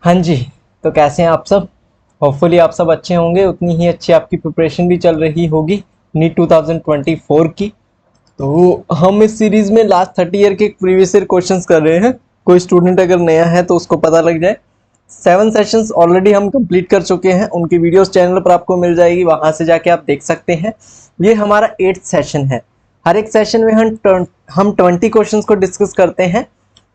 हाँ जी, तो कैसे हैं आप सब। होपफुली आप सब अच्छे होंगे, उतनी ही अच्छी आपकी प्रिपरेशन भी चल रही होगी नीट 2024 की। तो हम इस सीरीज में लास्ट 30 ईयर के प्रीवियस ईयर क्वेश्चंस कर रहे हैं। कोई स्टूडेंट अगर नया है तो उसको पता लग जाए। 7 सेशंस ऑलरेडी हम कंप्लीट कर चुके हैं, उनकी वीडियोस चैनल पर आपको मिल जाएगी, वहां से जाके आप देख सकते हैं। ये हमारा 8th सेशन है। हर एक सेशन में हम 20 क्वेश्चंस को डिस्कस करते हैं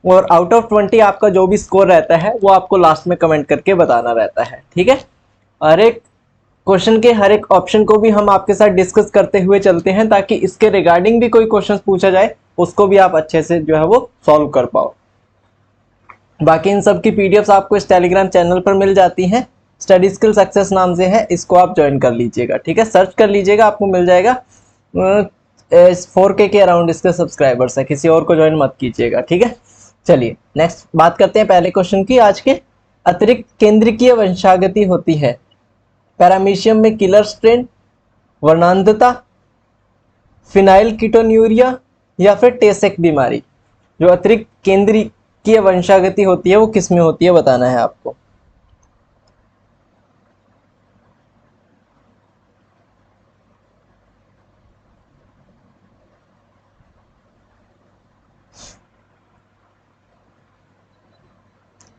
और आउट ऑफ 20 आपका जो भी स्कोर रहता है वो आपको लास्ट में कमेंट करके बताना रहता है। ठीक है, हर एक क्वेश्चन के हर एक ऑप्शन को भी हम आपके साथ डिस्कस करते हुए चलते हैं, ताकि इसके रिगार्डिंग भी कोई क्वेश्चन पूछा जाए उसको भी आप अच्छे से जो है वो सॉल्व कर पाओ। बाकी इन सब की पीडीएफ्स आपको इस टेलीग्राम चैनल पर मिल जाती हैं, स्टडी स्किल सक्सेस नाम से है, इसको आप ज्वाइन कर लीजिएगा। ठीक है, सर्च कर लीजिएगा, आपको मिल जाएगा। 4K के अराउंड इसके सब्सक्राइबर्स है, किसी और को ज्वाइन मत कीजिएगा। ठीक है, चलिए नेक्स्ट बात करते हैं पहले क्वेश्चन की आज के। अतिरिक्त केंद्रकीय वंशागति होती है पैरामीशियम में किलर स्ट्रेन, वर्णांधता, फिनाइल कीटोन्यूरिया या फिर टेसेक बीमारी। जो अतिरिक्त केंद्रीय वंशागति होती है वो किस में होती है बताना है आपको।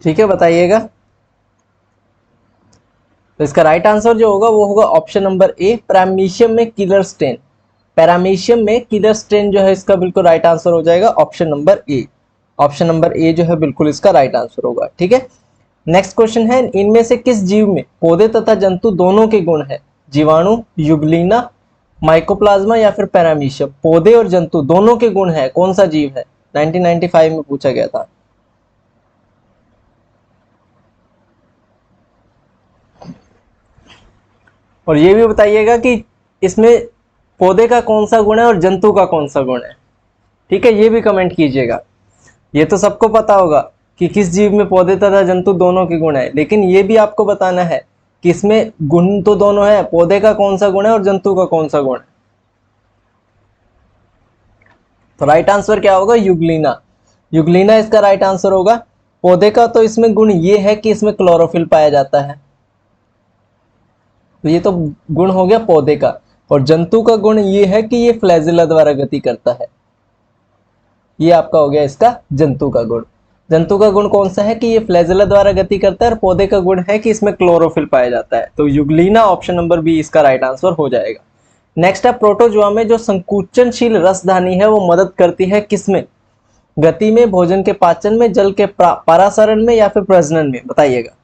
ठीक है, बताइएगा। तो इसका राइट आंसर जो होगा वो होगा ऑप्शन नंबर ए, पैरामीशियम में किलर स्ट्रेन। पैरामीशियम में किलर स्ट्रेन जो है इसका बिल्कुल राइट आंसर हो जाएगा option number A. Option number A जो है बिल्कुल इसका राइट आंसर होगा। ठीक है, नेक्स्ट क्वेश्चन है, इनमें से किस जीव में पौधे तथा जंतु दोनों के गुण है। जीवाणु, युगलीना, माइकोप्लाज्मा या फिर पैरामीशियम। पौधे और जंतु दोनों के गुण है, कौन सा जीव है। 1995 में पूछा गया था। और ये भी बताइएगा कि इसमें पौधे का कौन सा गुण है और जंतु का कौन सा गुण है। ठीक है, ये भी कमेंट कीजिएगा। ये तो सबको पता होगा कि किस जीव में पौधे तथा जंतु दोनों के गुण है, लेकिन ये भी आपको बताना है कि इसमें गुण तो दोनों है, पौधे का कौन सा गुण है और जंतु का कौन सा गुण है। तो राइट आंसर क्या होगा, युगलीना। युगलीना इसका राइट आंसर होगा। पौधे का तो इसमें गुण ये है कि इसमें क्लोरोफिल पाया जाता है, तो ये तो गुण हो गया पौधे का। और जंतु का गुण ये है कि ये फ्लैजिला द्वारा गति करता है, ये आपका हो गया इसका जंतु का गुण। जंतु का गुण कौन सा है कि ये फ्लैजिला द्वारा गति करता है, और पौधे का गुण है कि इसमें क्लोरोफिल पाया जाता है। तो युगलीना ऑप्शन नंबर बी इसका राइट आंसर हो जाएगा। नेक्स्ट है, प्रोटोजोआ में जो संकुचनशील रसधानी है वो मदद करती है किसमें। गति में, भोजन के पाचन में, जल के परासरण में या फिर प्रजनन में, बताइएगा।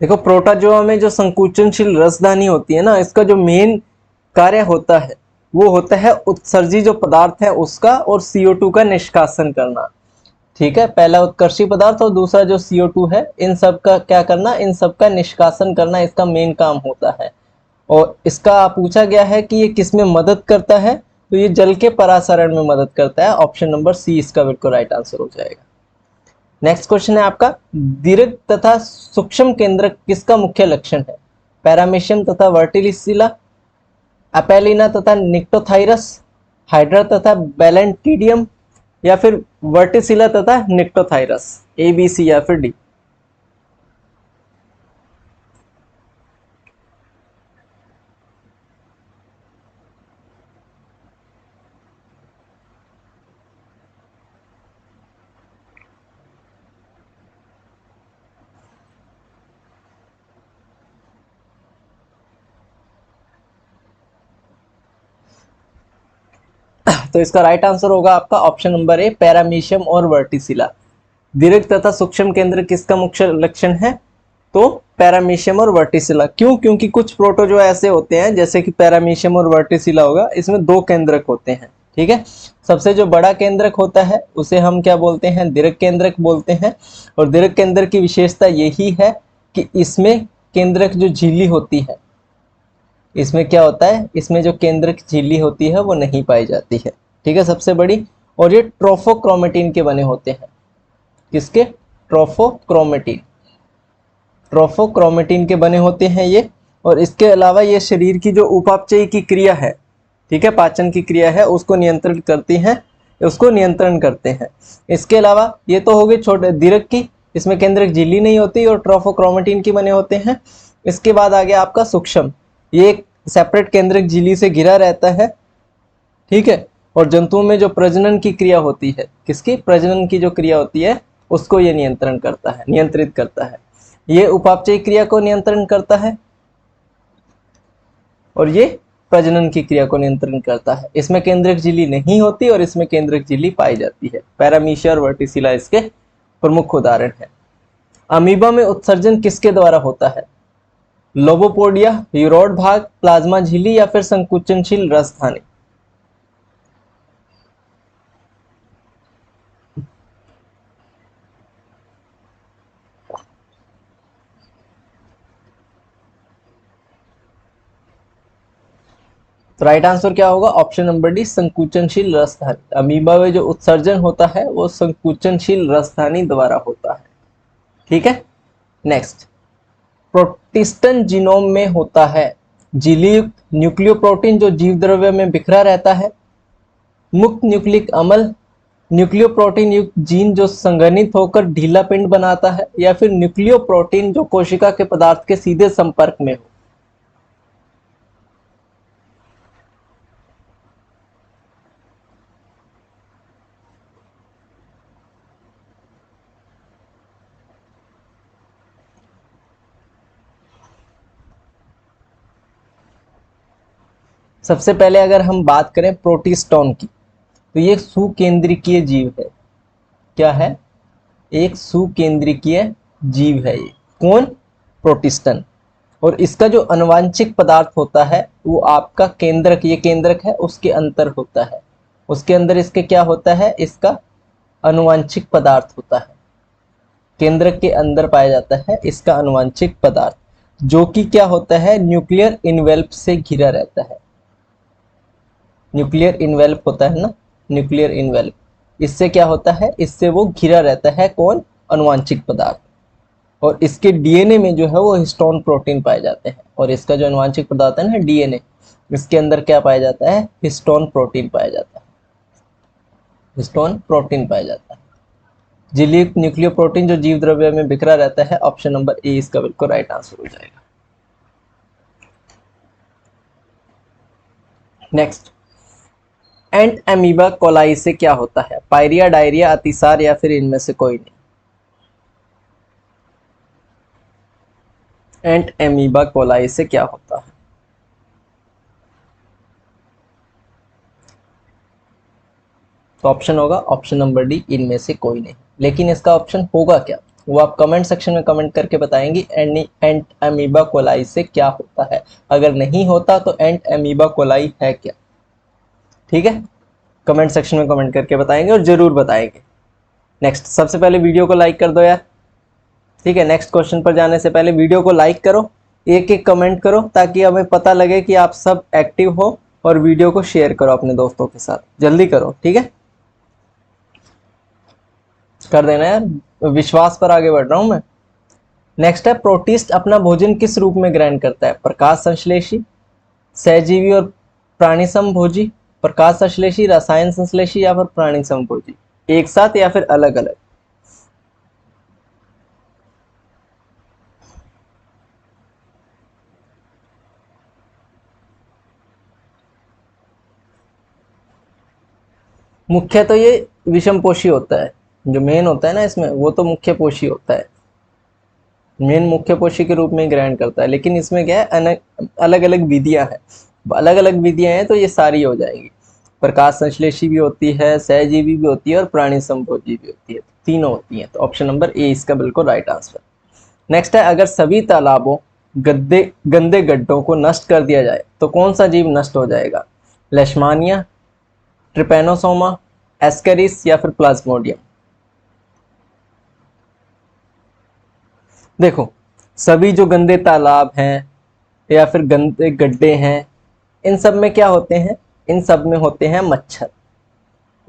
देखो, प्रोटोजोआ में जो संकुचनशील रसधानी होती है ना, इसका जो मेन कार्य होता है वो होता है उत्सर्जी जो पदार्थ है उसका और CO2 का निष्कासन करना। ठीक है, पहला उत्कर्षी पदार्थ और दूसरा जो CO2 है, इन सब का क्या करना, इन सब का निष्कासन करना इसका मेन काम होता है। और इसका पूछा गया है कि ये किस में मदद करता है, तो ये जल के परासरण में मदद करता है। ऑप्शन नंबर सी इसका बिल्कुल राइट आंसर हो जाएगा। नेक्स्ट क्वेश्चन है आपका, दीर्घ तथा सूक्ष्म केंद्रक किसका मुख्य लक्षण है। पैरामीशियम तथा वर्टिलिसिला, अपेलिना तथा निक्टोथाइरस, हाइड्रा तथा बैलेंटिडियम या फिर वर्टिसिला तथा निक्टोथाइरस। ए, बी, सी या फिर डी। तो इसका राइट आंसर होगा आपका ऑप्शन नंबर ए, पैरामीशियम और वर्टिसिला। दीर्घ तथा सूक्ष्म केंद्र किसका मुख्य लक्षण है, तो पैरामीशियम और वर्टिसिला। क्यों, क्योंकि कुछ प्रोटोजोआ ऐसे होते हैं जैसे कि पैरामीशियम और वर्टिसिला होगा, इसमें 2 केंद्रक होते हैं। ठीक है, सबसे जो बड़ा केंद्रक होता है उसे हम क्या बोलते हैं, दीर्घ केंद्रक बोलते हैं। और दीर्घ केंद्रक की विशेषता यही है कि इसमें केंद्रक जो झिल्ली होती है, इसमें क्या होता है, इसमें जो केंद्रक झिल्ली होती है वो नहीं पाई जाती है। ठीक है, सबसे बड़ी। और ये ट्रोफोक्रोमेटिन के बने होते हैं। किसके, ट्रोफोक्रोमेटिन। ट्रोफोक्रोमेटिन के बने होते हैं ये। और इसके अलावा ये शरीर की जो उपापचय की क्रिया है ठीक है, पाचन की क्रिया है उसको नियंत्रित करती हैं, उसको नियंत्रण करते हैं। इसके अलावा ये तो हो गई छोटे दीर्घ की, इसमें केंद्रक झिल्ली नहीं होती और ट्रोफोक्रोमेटिन की बने होते हैं। इसके बाद आ गया आपका सूक्ष्म, ये एक सेपरेट केंद्रक झिल्ली से घिरा रहता है, ठीक है। और जंतुओं में जो प्रजनन की क्रिया होती है, किसकी प्रजनन की जो क्रिया होती है उसको ये नियंत्रण करता है, नियंत्रित करता है। ये उपापचयी क्रिया को नियंत्रण करता है और ये प्रजनन की क्रिया को नियंत्रण करता है। इसमें केंद्रक झिल्ली नहीं होती और इसमें केंद्रक झिल्ली पाई जाती है। पैरामीशिया और वर्टिसिला इसके प्रमुख उदाहरण है। अमीबा में उत्सर्जन किसके द्वारा होता है? लोबोपोडिया, यूरोड भाग, प्लाज्मा झिल्ली या फिर संकुचनशील रसधानी? तो राइट आंसर क्या होगा? ऑप्शन नंबर डी, संकुचनशील रसधानी। अमीबा में जो उत्सर्जन होता है वो संकुचनशील रसधानी द्वारा होता है, ठीक है। नेक्स्ट, प्रोटिस्टन जीनोम में होता है झिल्लीयुक्त न्यूक्लियोप्रोटीन जो जीव द्रव्य में बिखरा रहता है, मुक्त न्यूक्लिक अम्ल, न्यूक्लियोप्रोटीन युक्त जीन जो संघनित होकर ढीला पिंड बनाता है, या फिर न्यूक्लियोप्रोटीन जो कोशिका के पदार्थ के सीधे संपर्क में हो। सबसे पहले अगर हम बात करें प्रोटिस्टोन की, तो ये सुकेंद्रिकीय जीव है। क्या है? एक सुकेंद्रिकीय जीव है ये। कौन? प्रोटिस्टन। और इसका जो अनुवांशिक पदार्थ होता है वो आपका केंद्रक, ये केंद्रक है उसके अंदर होता है। उसके अंदर इसके क्या होता है? इसका अनुवांशिक पदार्थ होता है, केंद्रक के अंदर पाया जाता है इसका अनुवांशिक पदार्थ, जो कि क्या होता है? न्यूक्लियर इनवेल्प से घिरा रहता है। न्यूक्लियर इनवेल्प होता है ना, न्यूक्लियर इनवेल्प, इससे क्या होता है? इससे वो घिरा रहता है। कौन? अनुवांशिक पदार्थ। और इसके डीएनए में जो है वो हिस्टोन प्रोटीन पाए जाते हैं। और इसका जो अनुवांशिक पदार्थ है ना डीएनए, इसके अंदर क्या पाया जाता है? हिस्टोन प्रोटीन पाया जाता है, हिस्टोन प्रोटीन पाया जाता है। झिल्ली न्यूक्लियो प्रोटीन जो जीव द्रव्य में बिखरा रहता है। ऑप्शन नंबर ए इसका बिल्कुल राइट आंसर हो जाएगा। नेक्स्ट, एंट अमीबा कोलाई से क्या होता है? पायरिया, डायरिया, अतिसार या फिर इनमें से कोई नहीं? एंट अमीबा कोलाई से क्या होता है? तो ऑप्शन होगा ऑप्शन नंबर डी, इनमें से कोई नहीं। लेकिन इसका ऑप्शन होगा क्या, वो आप कमेंट सेक्शन में कमेंट करके बताएंगे एंट अमीबा कोलाई से क्या होता है। अगर नहीं होता तो एंट अमीबा कोलाई है क्या, ठीक है। कमेंट सेक्शन में कमेंट करके बताएंगे और जरूर बताएंगे। नेक्स्ट, सबसे पहले वीडियो को लाइक कर दो यार, ठीक है। नेक्स्ट क्वेश्चन पर जाने से पहले वीडियो को लाइक करो, एक एक कमेंट करो, ताकि हमें पता लगे कि आप सब एक्टिव हो। और वीडियो को शेयर करो अपने दोस्तों के साथ, जल्दी करो, ठीक है। कर देना यार, विश्वास पर आगे बढ़ रहा हूं मैं। नेक्स्ट है, प्रोटिस्ट अपना भोजन किस रूप में ग्रहण करता है? प्रकाश संश्लेषी, सहजीवी और प्राणी समभोजी, प्रकाश संश्लेषी, रसायन संश्लेषी या फिर प्राणी समभोजी? एक साथ या फिर अलग अलग? मुख्य तो ये विषम पोषी होता है, जो मेन होता है ना इसमें, वो तो मुख्य पोषी होता है, मेन मुख्य पोषी के रूप में ग्रहण करता है। लेकिन इसमें क्या है, अलग अलग विधियां हैं, अलग अलग विधियां हैं तो ये सारी हो जाएगी। प्रकाश संश्लेषी भी होती है, सहजीवी भी होती है और प्राणी संभोजी भी होती है, तीनों होती हैं। तो ऑप्शन नंबर ए इसका बिल्कुल राइट आंसर। नेक्स्ट है, अगर सभी तालाबों गद्दे गंदे गड्ढों को नष्ट कर दिया जाए तो कौन सा जीव नष्ट हो जाएगा? लेशमानिया, ट्रिपेनोसोमा, एस्केरिस या फिर प्लाज्मोडियम? देखो, सभी जो गंदे तालाब हैं या फिर गंदे गड्ढे हैं, इन सब में क्या होते हैं? इन सब में होते हैं मच्छर।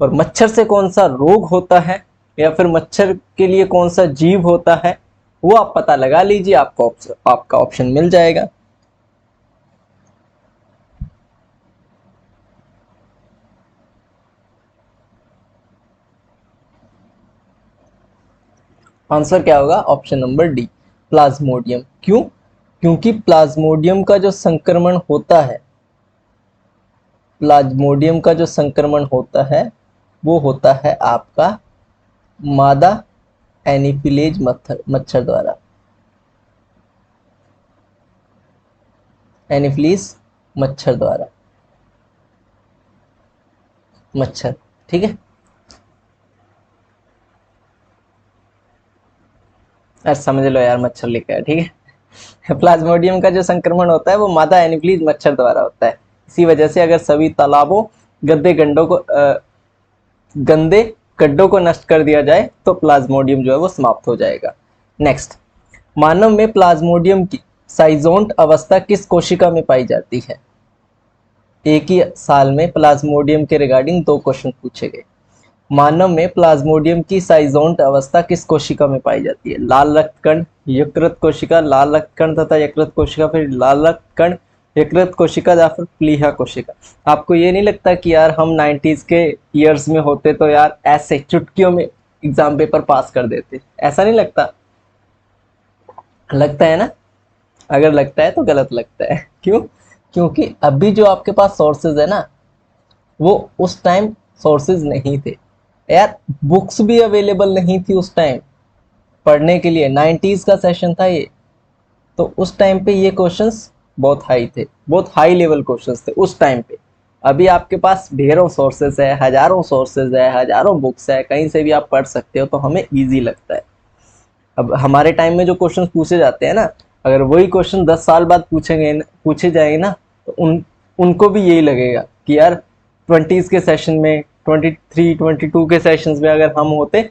और मच्छर से कौन सा रोग होता है या फिर मच्छर के लिए कौन सा जीव होता है, वो आप पता लगा लीजिए, आपको आपका ऑप्शन मिल जाएगा। आंसर क्या होगा? Option number D, Plasmodium. क्यों? क्योंकि प्लाज्मोडियम का जो संक्रमण होता है, प्लाज्मोडियम का जो संक्रमण होता है वो होता है आपका मादा एनीफिलेज मच्छर द्वारा, एनीफिलीज मच्छर द्वारा, मच्छर। ठीक है, अरे समझ लो यार, मच्छर लिखा है। ठीक है। प्लाज्मोडियम का जो संक्रमण होता है वो मादा एनीफिलीज मच्छर द्वारा होता है। इसी वजह से अगर सभी तालाबों, गंदे गड्ढों को गंदे गड्ढों को नष्ट कर दिया जाए तो प्लाज्मोडियम जो है वो समाप्त हो जाएगा। नेक्स्ट, मानव में प्लाज्मोडियम की साइजोंट अवस्था किस कोशिका में पाई जाती है? एक ही साल में प्लाज्मोडियम के रिगार्डिंग दो क्वेश्चन पूछे गए। मानव में प्लाज्मोडियम की साइजोंट अवस्था किस कोशिका में पाई जाती है? लाल रक्त कण, यकृत कोशिका, लाल रक्त कण तथा यकृत कोशिका, फिर लाल रक्त कण, यकृत कोशिका या फिर प्लीहा कोशिका। आपको ये नहीं लगता कि यार हम 90s के ईयर्स में होते तो यार ऐसे चुटकियों में एग्जाम पेपर पास कर देते? ऐसा नहीं लगता? लगता है ना? अगर लगता है तो गलत लगता है। क्यों? क्योंकि अभी जो आपके पास सोर्सेज है ना, वो उस टाइम सोर्सेज नहीं थे यार। बुक्स भी अवेलेबल नहीं थी उस टाइम पढ़ने के लिए। 90s का सेशन था ये, तो उस टाइम पे ये क्वेश्चंस बहुत हाई थे, बहुत हाई लेवल क्वेश्चंस थे उस टाइम पे। अभी आपके पास ढेरों सोर्सेज है, हजारों सोर्सेज है, हजारों बुक्स है, कहीं से भी आप पढ़ सकते हो, तो हमें ईजी लगता है। अब हमारे टाइम में जो क्वेश्चन पूछे जाते हैं ना, अगर वही क्वेश्चन 10 साल बाद पूछे जाएंगे ना, तो उनको भी यही लगेगा कि यार 20s के सेशन में, 23 22 के सेशंस में अगर हम होते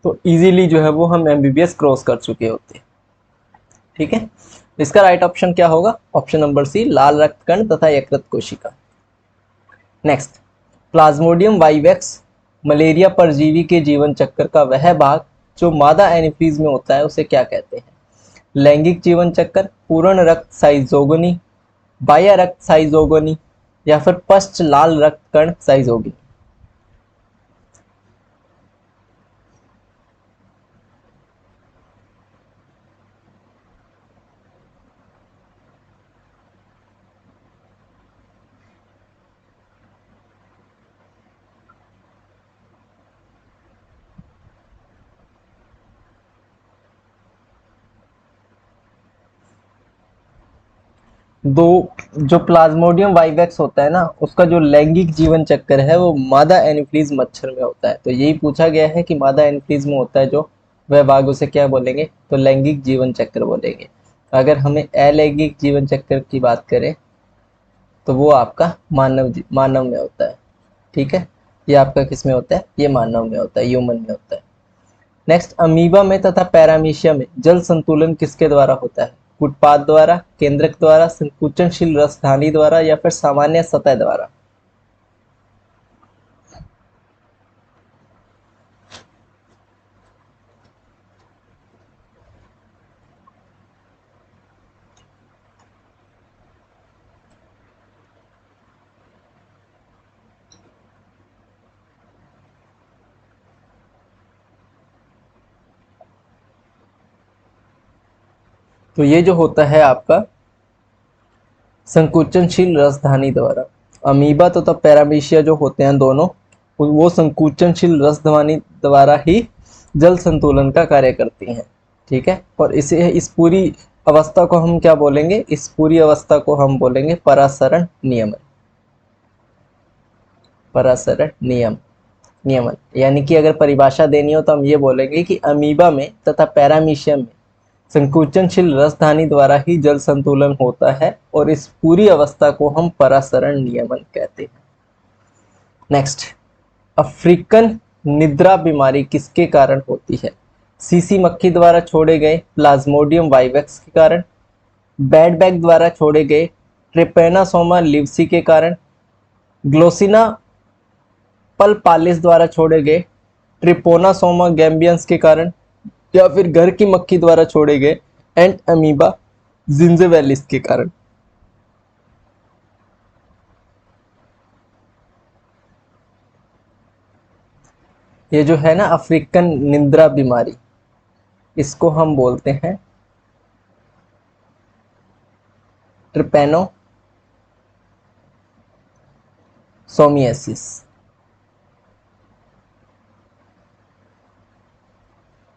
तो इजीली जो है वो हम एमबीबीएस क्रॉस कर चुके होते। ठीक है, इसका राइट ऑप्शन क्या होगा? ऑप्शन नंबर सी, लाल रक्त कण तथा यकृत कोशिका। नेक्स्ट, प्लाज्मोडियम वाइवेक्स मलेरिया परजीवी के जीवन चक्र का वह भाग जो मादा एनीफीज में होता है उसे क्या कहते हैं? लैंगिक जीवन चक्र, पूर्ण रक्त साइजोगनी, बाह्य रक्त साइजोगनी, या फिर पश्च लाल रक्त कण साइजोगनी। दो, जो प्लाज्मोडियम वाइवेक्स होता है ना, उसका जो लैंगिक जीवन चक्र है वो मादा एनीफिलीज मच्छर में होता है। तो यही पूछा गया है कि मादा एनीफिलीज में होता है जो वह भाग, उसे क्या बोलेंगे? तो लैंगिक जीवन चक्र बोलेंगे। अगर हमें अलैंगिक जीवन चक्र की बात करें तो वो आपका मानव में होता है। ठीक है, ये आपका किस में होता है? ये मानव में होता है, ह्यूमन में होता है। नेक्स्ट, अमीबा में तथा पैरामीशिया में जल संतुलन किसके द्वारा होता है? उत्पाद द्वारा, केंद्रक द्वारा, संकुचनशील रसधानी द्वारा, या फिर सामान्य सतह द्वारा। तो ये जो होता है आपका संकुचनशील रसधानी द्वारा। अमीबा तथा पैरामीशिया जो होते हैं दोनों, वो संकुचनशील रसधानी द्वारा ही जल संतुलन का कार्य करती हैं। ठीक है, और इस पूरी अवस्था को हम क्या बोलेंगे? इस पूरी अवस्था को हम बोलेंगे परासरण नियमन। परासरण नियमन, यानी कि अगर परिभाषा देनी हो तो हम ये बोलेंगे कि अमीबा में तथा पैरामीशियम में संकुचनशील रसधानी द्वारा ही जल संतुलन होता है, और इस पूरी अवस्था को हम परासरण नियमन कहते हैं। नेक्स्ट, अफ्रीकन निद्रा बीमारी किसके कारण होती है? सीसी मक्खी द्वारा छोड़े गए प्लाज्मोडियम वाइवेक्स के कारण, बेड बैग द्वारा छोड़े गए ट्रिपेनासोमा लिवसी के कारण, ग्लोसिना पलपालिस द्वारा छोड़े गए ट्रिपोनासोमा गैम्बियंस के कारण, या फिर घर की मक्खी द्वारा छोड़े गए एंट अमीबा जिंजेवेलिस के कारण। ये जो है ना अफ्रीकन निद्रा बीमारी, इसको हम बोलते हैं ट्रिपैनोसोमियासिस।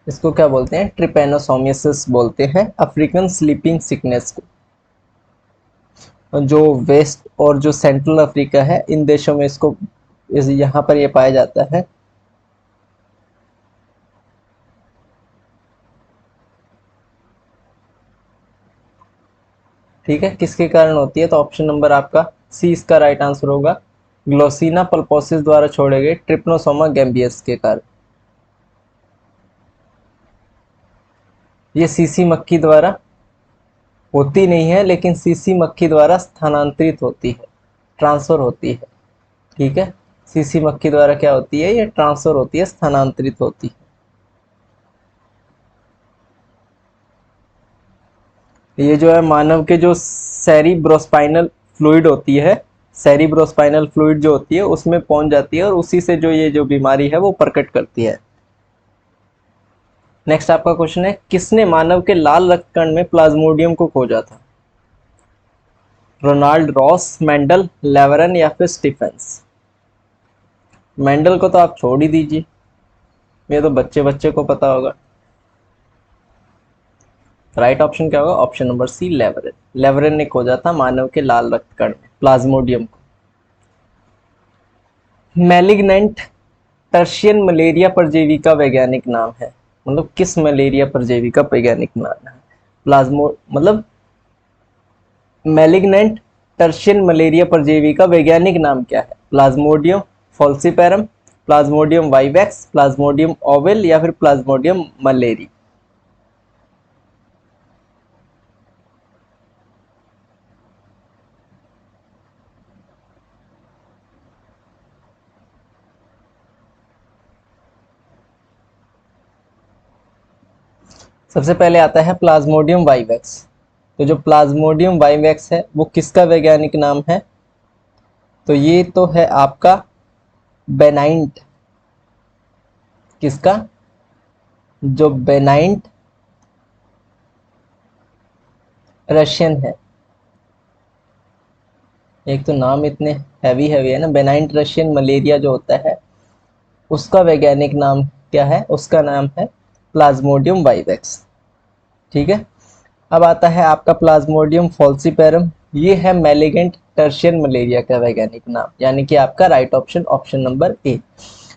इसको क्या बोलते हैं? ट्रिपैनोसोमियासिस बोलते हैं अफ्रीकन स्लीपिंग सिकनेस को। जो वेस्ट और जो सेंट्रल अफ्रीका है, इन देशों में इसको यहाँ पर ये पाया जाता है। ठीक है, किसके कारण होती है? तो ऑप्शन नंबर आपका सी इसका राइट आंसर होगा। ग्लोसिना पल्पोसिस द्वारा छोड़े गए ट्रिप्नोसोमा गैम्बियस के कारण। ये सीसी मक्खी द्वारा होती नहीं है, लेकिन सीसी मक्खी द्वारा स्थानांतरित होती है, ट्रांसफर होती है। ठीक है, सीसी मक्खी द्वारा क्या होती है? ये ट्रांसफर होती है, स्थानांतरित होती है। ये जो है मानव के जो सेरिब्रोस्पाइनल फ्लूइड होती है, सेरिब्रोस्पाइनल फ्लूइड जो होती है उसमें पहुंच जाती है और उसी से जो ये जो बीमारी है वो प्रकट करती है। नेक्स्ट आपका क्वेश्चन है, किसने मानव के लाल रक्त कण में प्लाज्मोडियम को खोजा था? रोनाल्ड रॉस, मेंडल, लेवरन या फिर स्टीफेंस? मेंडल को तो आप छोड़ ही दीजिए, ये तो बच्चे बच्चे को पता होगा। राइट ऑप्शन क्या होगा? ऑप्शन नंबर सी, लेवरन। लेवरन ने खोजा था मानव के लाल रक्त कण में प्लाज्मोडियम को। मैलिग्नेंट टर्शियन मलेरिया परजीवी का वैज्ञानिक नाम है, मतलब किस मलेरिया परजीवी का वैज्ञानिक नाम है? प्लाज्मो मतलब मैलिग्नेंट टर्शियन मलेरिया परजीवी का वैज्ञानिक नाम क्या है? Plasmodium falciparum, plasmodium vivax, plasmodium ovale या फिर प्लाज्मोडियम मलेरी? सबसे पहले आता है प्लाज्मोडियम वाइवेक्स। तो जो प्लाज्मोडियम वाइवेक्स है वो किसका वैज्ञानिक नाम है? तो ये तो है आपका बेनाइंट। किसका? जो बेनाइंट रशियन है। एक तो नाम इतने हैवी हैवी है ना, बेनाइंट रशियन मलेरिया जो होता है उसका वैज्ञानिक नाम क्या है? उसका नाम है प्लाज्मोडियम वाइवेक्स। ठीक है, अब आता है आपका प्लाज्मोडियम फॉल्सीपेरम। ये है मैलिगेंट टर्शियन मलेरिया का वैज्ञानिक नाम, यानी कि आपका right option option number A.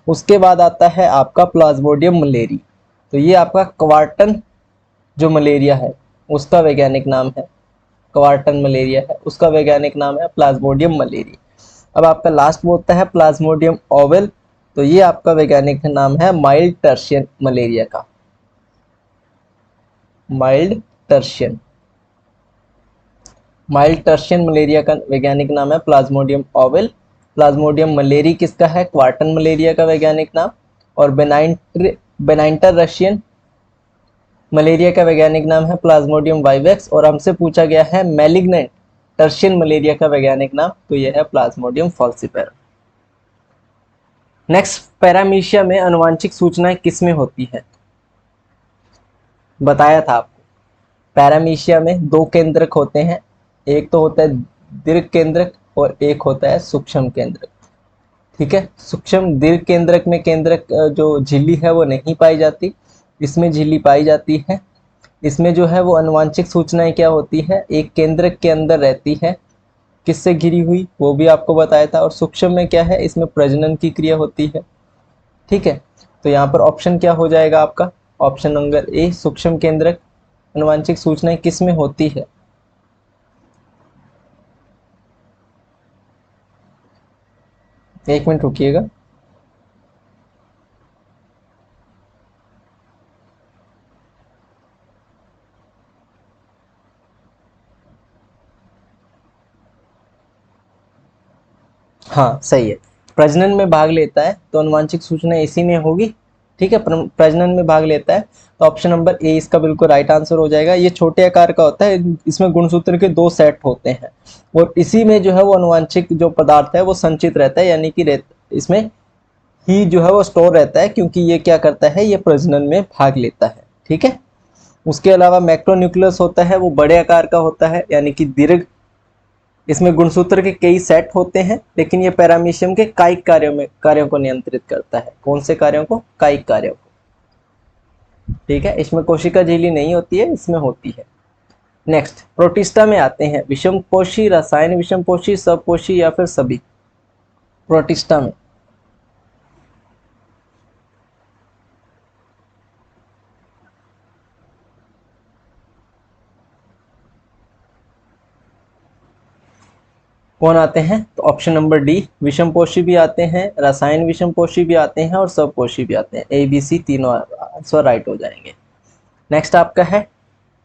उसके बाद आता है आपका प्लाज्मोडियम मलेरी। तो ये आपका क्वार्टन जो मलेरिया है उसका वैज्ञानिक नाम है, क्वार्टन मलेरिया है उसका वैज्ञानिक नाम है प्लाज्मोडियम मलेरी। अब आपका लास्ट वो होता है प्लाज्मोडियम ओवेल। तो ये आपका वैज्ञानिक नाम है माइल्ड टर्शियन मलेरिया का, mild tertian. Mild tertian malaria का वैज्ञानिक नाम है प्लाज्मोडियम ओवेल। प्लाज्मोडियम मलेरी किसका है? क्वार्टन मलेरिया का वैज्ञानिक नाम। और बेनाइंटर रशियन मलेरिया का वैज्ञानिक नाम है प्लाज्मोडियम वाइवेक्स। और हमसे पूछा गया है मैलिग्नेंट टर्शियन मलेरिया का वैज्ञानिक नाम, तो यह है प्लाज्मोडियम फॉल्सीपेरम। नेक्स्ट, पैरामीशिया में आनुवांशिक सूचनाएं किसमें होती है? बताया था आपको, पैरामीशिया में दो केंद्रक होते हैं, एक तो होता है दीर्घ केंद्रक और एक होता है सूक्ष्म केंद्रक। ठीक है, सूक्ष्म दीर्घ केंद्रक में केंद्रक जो झिल्ली है वो नहीं पाई जाती, इसमें झिल्ली पाई जाती है। इसमें जो है वो आनुवांशिक सूचनाएं क्या होती है? एक केंद्रक के अंदर रहती है, किससे घिरी हुई, वो भी आपको बताया था। और सूक्ष्म में क्या है? इसमें प्रजनन की क्रिया होती है। ठीक है, तो यहाँ पर ऑप्शन क्या हो जाएगा आपका? ऑप्शन नंबर ए, सूक्ष्म केंद्रक आनुवांशिक सूचनाएं किस में होती है? एक मिनट रुकिएगा। हाँ सही है, प्रजनन में भाग लेता है तो आनुवांशिक सूचना इसी में होगी। ठीक है, प्रजनन में भाग लेता है, तो ऑप्शन नंबर ए इसका बिल्कुल राइट आंसर हो जाएगा। ये छोटे आकार का होता है, इसमें गुणसूत्र के दो सेट होते हैं और इसी में जो है वो आनुवांशिक जो पदार्थ है वो संचित रहता है, यानी कि इसमें ही जो है वो स्टोर रहता है, क्योंकि ये क्या करता है? ये प्रजनन में भाग लेता है। ठीक है, उसके अलावा मैक्रोन्यूक्लियस होता है, वो बड़े आकार का होता है यानी कि दीर्घ। इसमें गुणसूत्र के कई सेट होते हैं, लेकिन ये पैरामीशियम के कायिक कार्यों को नियंत्रित करता है। कौन से कार्यों को? कायिक कार्यों को। ठीक है, इसमें कोशिका झिल्ली नहीं होती है, इसमें होती है। नेक्स्ट, प्रोटिस्टा में आते हैं विषमपोषी, रसायन विषमपोषी, सबपोषी या फिर सभी। प्रोटिस्टा में कौन आते हैं? तो ऑप्शन नंबर डी, विषमपोषी भी आते हैं, रसायन विषमपोषी भी आते हैं और सबपोषी भी आते हैं। ए बी सी तीनों आंसर राइट हो जाएंगे। नेक्स्ट आपका है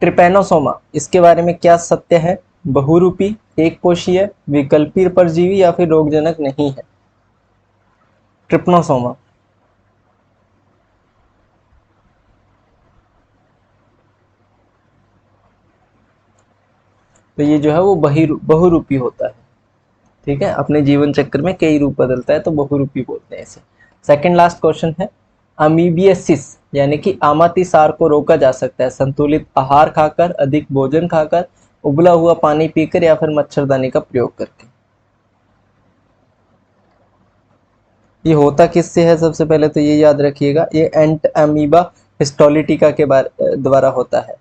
ट्रिपैनोसोमा। इसके बारे में क्या सत्य है? बहुरूपी, एक कोशीय, विकल्पी परजीवी या फिर रोगजनक नहीं है। ट्रिपनोसोमा तो ये जो है वो बहुरूपी होता है। ठीक है, अपने जीवन चक्र में कई रूप बदलता है तो बहुरूपी बोलते हैं इसे। सेकंड लास्ट क्वेश्चन है, अमीबियसिस यानी कि अमातिसार को रोका जा सकता है संतुलित आहार खाकर, अधिक भोजन खाकर, उबला हुआ पानी पीकर या फिर मच्छरदानी का प्रयोग करके। ये होता किससे है? सबसे पहले तो ये याद रखिएगा, ये एंट अमीबा हिस्टोलिटिका के द्वारा होता है।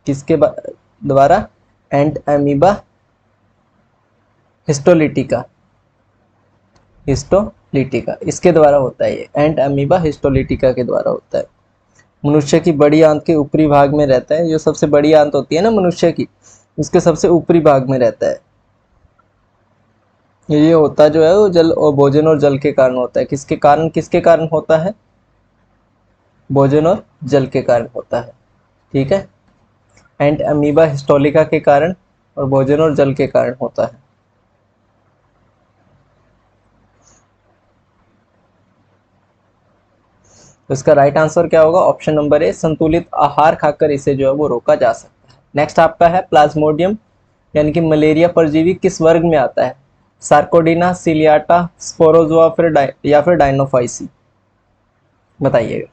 किसके द्वारा? एंट अमीबा हिस्टोलिटिका, इसके द्वारा होता है। ये एंट अमीबा हिस्टोलिटिका के द्वारा होता है। मनुष्य की बड़ी आंत के ऊपरी भाग में रहता है। जो सबसे बड़ी आंत होती है ना मनुष्य की, उसके सबसे ऊपरी भाग में रहता है। ये होता जो है वो जल और भोजन और जल के कारण होता है। किसके कारण होता है? भोजन और जल के कारण होता है। ठीक है, एंट अमीबा हिस्टोलिका के कारण और भोजन और जल के कारण होता है। तो इसका राइट आंसर क्या होगा? ऑप्शन नंबर ए, संतुलित आहार खाकर इसे जो है वो रोका जा सकता है। नेक्स्ट आपका है प्लाज्मोडियम यानी कि मलेरिया परजीवी किस वर्ग में आता है? सार्कोडिना, सिलियाटा, स्पोरोजोआ या फिर डायनोफाइसी। बताइएगा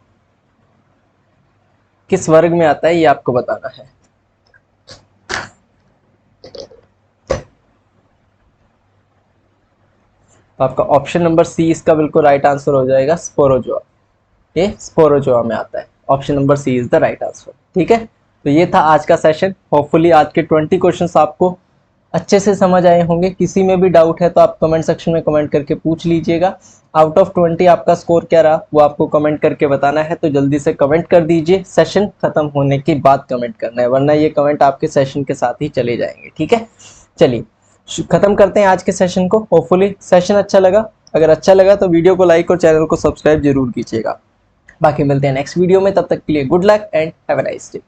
किस वर्ग में आता है, ये आपको बताना है। तो आपका ऑप्शन नंबर सी इसका बिल्कुल राइट आंसर हो जाएगा, स्पोरोजोआ। ये स्पोरोजोआ में आता है। Option number C is the right answer. ठीक है, तो ये था आज का सेशन। होपफुली आज के 20 क्वेश्चंस आपको अच्छे से समझ आए होंगे। किसी में भी डाउट है तो आप कमेंट सेक्शन में कमेंट करके पूछ लीजिएगा। आउट ऑफ 20 आपका स्कोर क्या रहा वो आपको कमेंट करके बताना है, तो जल्दी से कमेंट कर दीजिए। सेशन खत्म होने के बाद कमेंट करना है, वरना ये कमेंट आपके सेशन के साथ ही चले जाएंगे। ठीक है, चलिए खत्म करते हैं आज के सेशन को। होपफुली सेशन अच्छा लगा। अगर अच्छा लगा तो वीडियो को लाइक और चैनल को सब्सक्राइब जरूर कीजिएगा। बाकी मिलते हैं नेक्स्ट वीडियो में, तब तक के लिए good luck and have a nice day.